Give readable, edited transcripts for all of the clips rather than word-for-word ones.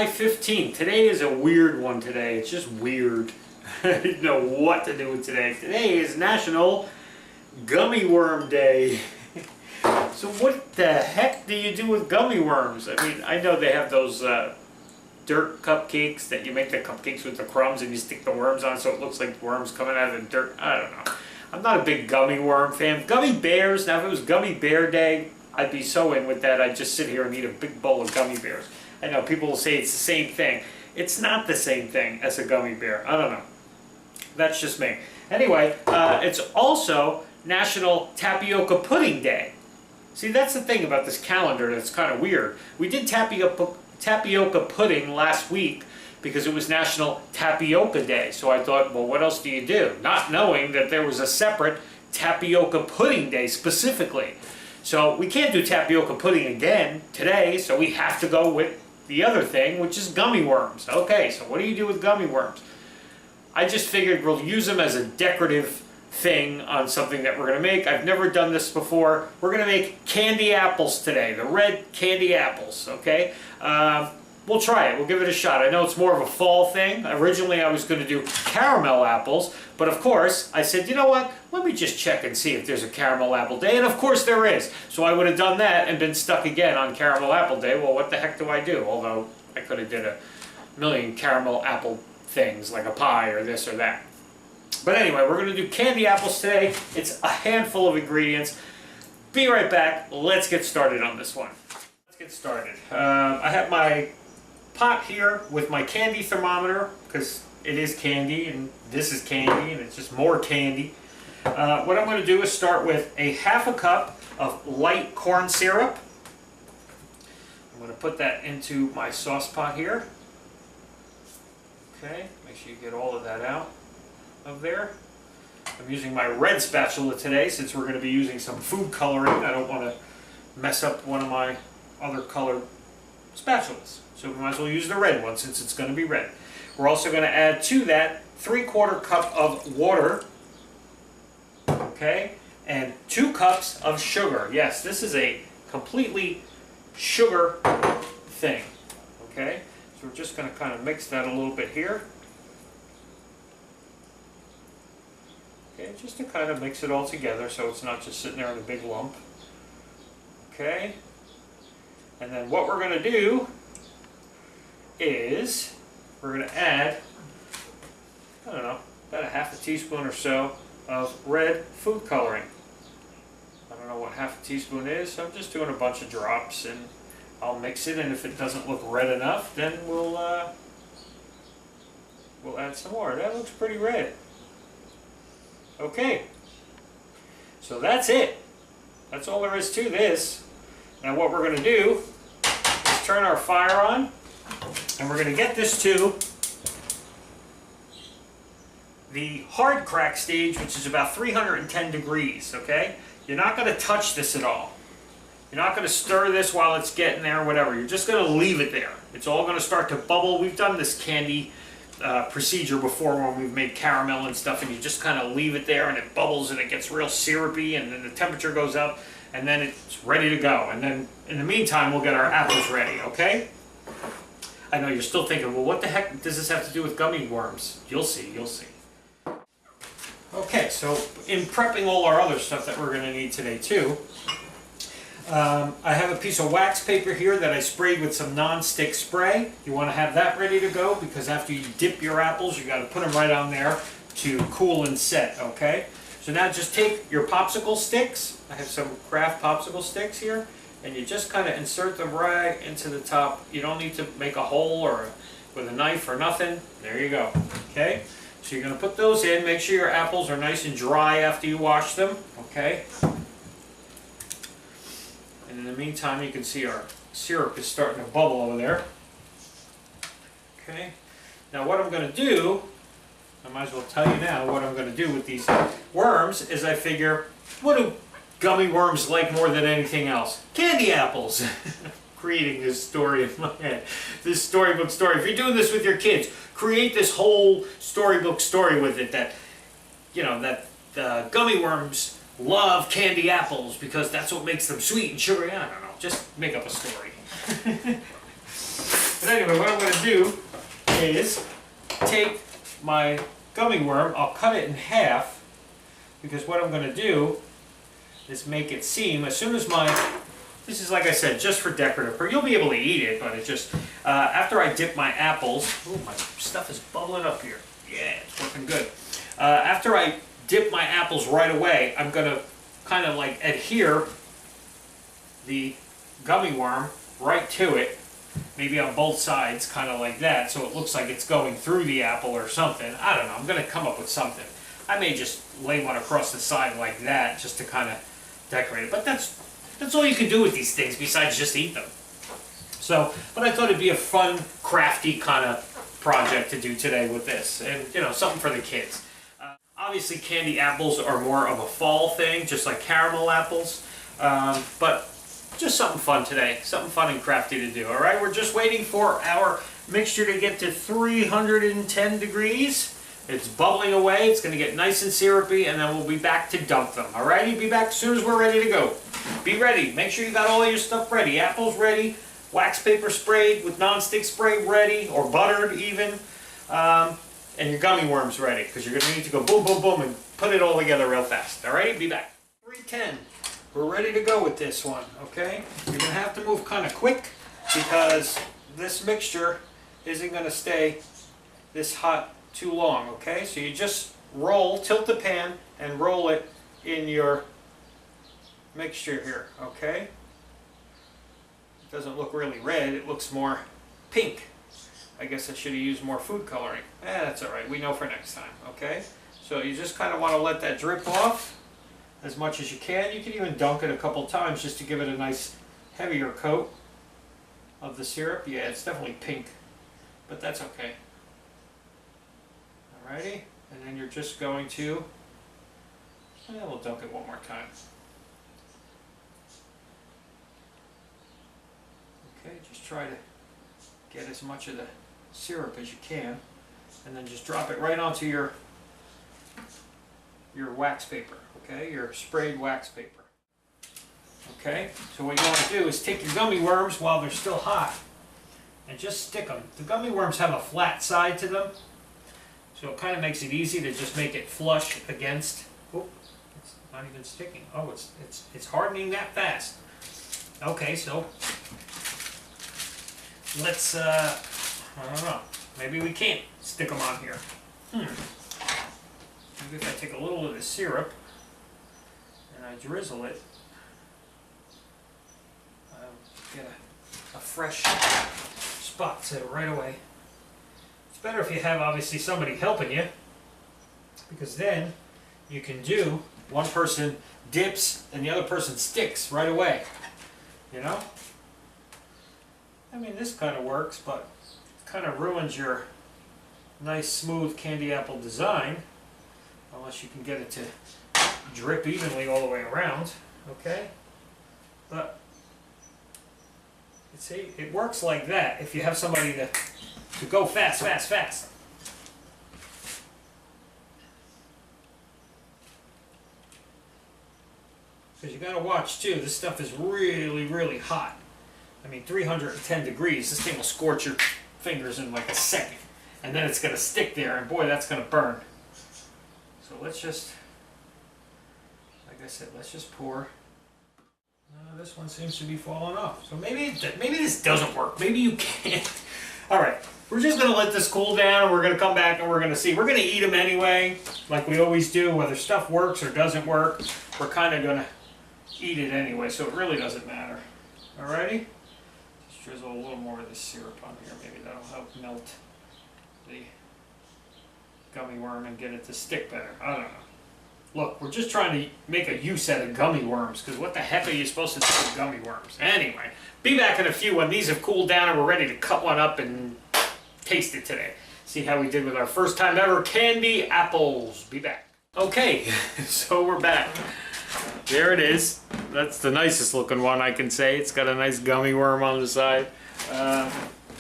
July 15th. Today is a weird one today. It's just weird. I didn't know what to do with today. Today is National Gummy Worm Day. So what the heck do you do with gummy worms? I mean, I know they have those dirt cupcakes that you make the cupcakes with the crumbs and you stick the worms on so it looks like worms coming out of the dirt. I don't know. I'm not a big gummy worm fan. Gummy bears, now if it was Gummy Bear Day, I'd be so in with that. I'd just sit here and eat a big bowl of gummy bears. I know people will say it's the same thing. It's not the same thing as a gummy bear. I don't know. That's just me. Anyway, it's also National Tapioca Pudding Day. See, that's the thing about this calendar that's kind of weird. We did tapioca pudding last week because it was National Tapioca Day. So I thought, well, what else do you do? Not knowing that there was a separate Tapioca Pudding Day specifically. So we can't do tapioca pudding again today, so we have to go with the other thing, which is gummy worms. Okay, so what do you do with gummy worms? I just figured we'll use them as a decorative thing on something that we're going to make. I've never done this before. We're going to make candy apples today, the red candy apples, okay? We'll try it. We'll give it a shot. I know it's more of a fall thing. Originally I was going to do caramel apples, but of course I said, you know what? Let me just check and see if there's a caramel apple day, and of course there is. So I would have done that and been stuck again on caramel apple day. Well, what the heck do I do? Although I could have did a million caramel apple things like a pie or this or that. But anyway, we're going to do candy apples today. It's a handful of ingredients. Be right back. Let's get started on this one. Let's get started. I have my pot here with my candy thermometer because it is candy and this is candy and it's just more candy. What I'm going to do is start with a half a cup of light corn syrup. I'm going to put that into my sauce pot here. Okay, make sure you get all of that out of there. I'm using my red spatula today since we're going to be using some food coloring. I don't want to mess up one of my other colored spatulas. So we might as well use the red one since it's going to be red. We're also going to add to that 3/4 cup of water, okay, and 2 cups of sugar. Yes, this is a completely sugar thing, okay. So we're just going to kind of mix that a little bit here. Okay, just to kind of mix it all together so it's not just sitting there in a big lump. Okay, and then what we're going to do is we're going to add, I don't know, about a half a teaspoon or so of red food coloring. I don't know what half a teaspoon is, so I'm just doing a bunch of drops and I'll mix it, and if it doesn't look red enough, then we'll add some more. That looks pretty red. Okay, so that's it. That's all there is to this. Now what we're going to do is turn our fire on, and we're going to get this to the hard crack stage, which is about 310 degrees, okay? You're not going to touch this at all. You're not going to stir this while it's getting there or whatever. You're just going to leave it there. It's all going to start to bubble. We've done this candy procedure before when we've made caramel and stuff, and you just kind of leave it there and it bubbles and it gets real syrupy, and then the temperature goes up and then it's ready to go. And then in the meantime we'll get our apples ready, okay? I know you're still thinking, well, what the heck does this have to do with gummy worms? You'll see, you'll see. Okay, so in prepping all our other stuff that we're going to need today too, I have a piece of wax paper here that I sprayed with some non-stick spray. You want to have that ready to go because after you dip your apples, you got to put them right on there to cool and set, okay? So now just take your popsicle sticks. I have some craft popsicle sticks here, and you just kind of insert them right into the top. You don't need to make a hole or with a knife or nothing. There you go, okay? So you're going to put those in. Make sure your apples are nice and dry after you wash them, okay? And in the meantime, you can see our syrup is starting to bubble over there. Okay. Now what I'm going to do, I might as well tell you now what I'm going to do with these worms is I figure, what do gummy worms like more than anything else? Candy apples. Creating this story in my head. This storybook story. If you're doing this with your kids, create this whole storybook story with it that, you know, that the gummy worms love candy apples because that's what makes them sweet and sugary. I don't know. Just make up a story. But anyway, what I'm going to do is take my gummy worm, I'll cut it in half, because what I'm going to do is make it seem, as soon as this is, like I said, just for decorative. You'll be able to eat it, but it just, after I dip my apples, oh, my stuff is bubbling up here. Yeah, it's working good. After I dip my apples right away, I'm going to kind of like adhere the gummy worm right to it, maybe on both sides, kind of like that, so it looks like it's going through the apple or something. I don't know, I'm going to come up with something. I may just lay one across the side like that, just to kind of decorate it, but that's all you can do with these things besides just eat them. So, but I thought it'd be a fun, crafty kind of project to do today with this, and you know, something for the kids. Obviously candy apples are more of a fall thing, just like caramel apples, but just something fun today, something fun and crafty to do. Alright, we're just waiting for our mixture to get to 310 degrees. It's bubbling away, it's going to get nice and syrupy, and then we'll be back to dump them. Alrighty, be back as soon as we're ready to go. Be ready, make sure you got all your stuff ready. Apples ready, wax paper sprayed with non-stick spray ready, or buttered even. And your gummy worms ready, because you're going to need to go boom, boom, boom, and put it all together real fast. Alright, be back. 310. We're ready to go with this one, okay? You're going to have to move kind of quick, because this mixture isn't going to stay this hot too long, okay? So you just tilt the pan, and roll it in your mixture here, okay? It doesn't look really red, it looks more pink. I guess I should have used more food coloring. That's alright, we know for next time, okay? So you just kind of want to let that drip off as much as you can. You can even dunk it a couple times just to give it a nice heavier coat of the syrup. Yeah, it's definitely pink, but that's okay. Alrighty, and then you're just going to, we'll dunk it one more time. Okay, just try to get as much of the syrup as you can, and then just drop it right onto your wax paper, okay, your sprayed wax paper. Okay, so what you want to do is take your gummy worms while they're still hot and just stick them. The gummy worms have a flat side to them, so it kind of makes it easy to just make it flush against. Oh, it's not even sticking. Oh, it's hardening that fast. Okay, so let's, I don't know, maybe we can't stick them on here. Maybe if I take a little of the syrup and I drizzle it, I'll get a fresh spot to it right away. It's better if you have obviously somebody helping you, because then you can do, one person dips and the other person sticks right away, you know? I mean, this kind of works, but it kind of ruins your nice smooth candy apple design unless you can get it to drip evenly all the way around, okay? But see, it works like that if you have somebody to go fast, fast, fast. Because you got to watch too, this stuff is really, really hot. I mean, 310 degrees, this thing will scorch your fingers in like a second. And then it's going to stick there, and boy, that's going to burn. So let's just, like I said, let's just pour. This one seems to be falling off. So maybe this doesn't work. Maybe you can't. Alright, we're just going to let this cool down, and we're going to come back and we're going to see. We're going to eat them anyway, like we always do. Whether stuff works or doesn't work, we're kind of going to eat it anyway, so it really doesn't matter. Alrighty? Just drizzle a little more of this syrup on here. Maybe that'll help melt the gummy worm and get it to stick better. I don't know. Look, we're just trying to make a use out of gummy worms, because what the heck are you supposed to do with gummy worms? Anyway, be back in a few when these have cooled down and we're ready to cut one up and taste it today. See how we did with our first time ever candy apples. Be back. Okay, so we're back. There it is. That's the nicest looking one I can say. It's got a nice gummy worm on the side.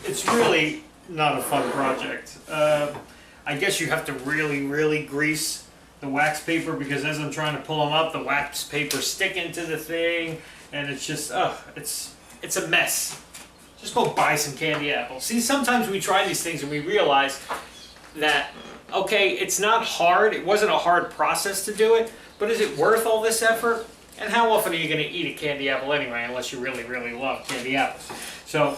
It's really not a fun project. I guess you have to really, really grease the wax paper, because as I'm trying to pull them up, the wax paper sticking to the thing, and it's just, it's a mess. just go buy some candy apples. See, sometimes we try these things and we realize that, okay, it's not hard, it wasn't a hard process to do it, but is it worth all this effort? And how often are you going to eat a candy apple anyway, unless you really, really love candy apples? So,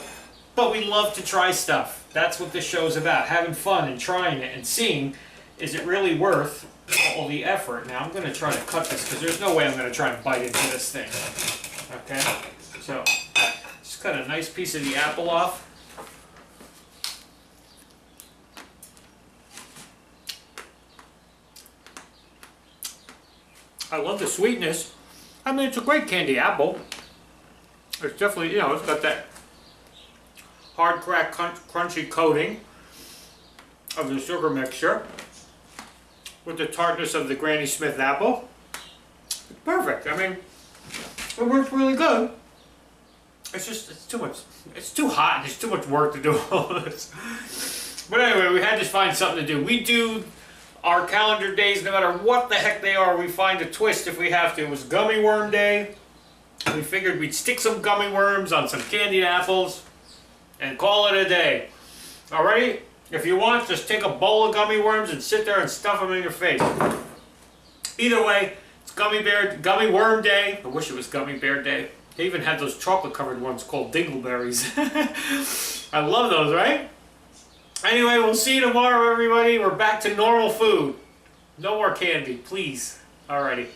but we love to try stuff. That's what this show's about, having fun and trying it and seeing, is it really worth all the effort? Now I'm going to try to cut this because there's no way I'm going to try and bite into this thing. Okay, so just cut a nice piece of the apple off. I love the sweetness. I mean, it's a great candy apple. It's definitely, you know, it's got that hard crack crunchy coating of the sugar mixture with the tartness of the Granny Smith apple. It's perfect. I mean, it works really good. It's just, it's too much. It's too hot and it's too much work to do all this. But anyway, we had to find something to do. We do our calendar days, no matter what the heck they are, we find a twist if we have to. It was Gummy Worm Day. We figured we'd stick some gummy worms on some candied apples and call it a day. Alrighty? If you want, just take a bowl of gummy worms and sit there and stuff them in your face. Either way, it's Gummy Worm Day. I wish it was Gummy Bear Day. They even had those chocolate-covered ones called dingleberries. I love those, right? Anyway, we'll see you tomorrow, everybody. We're back to normal food. No more candy, please. Alrighty.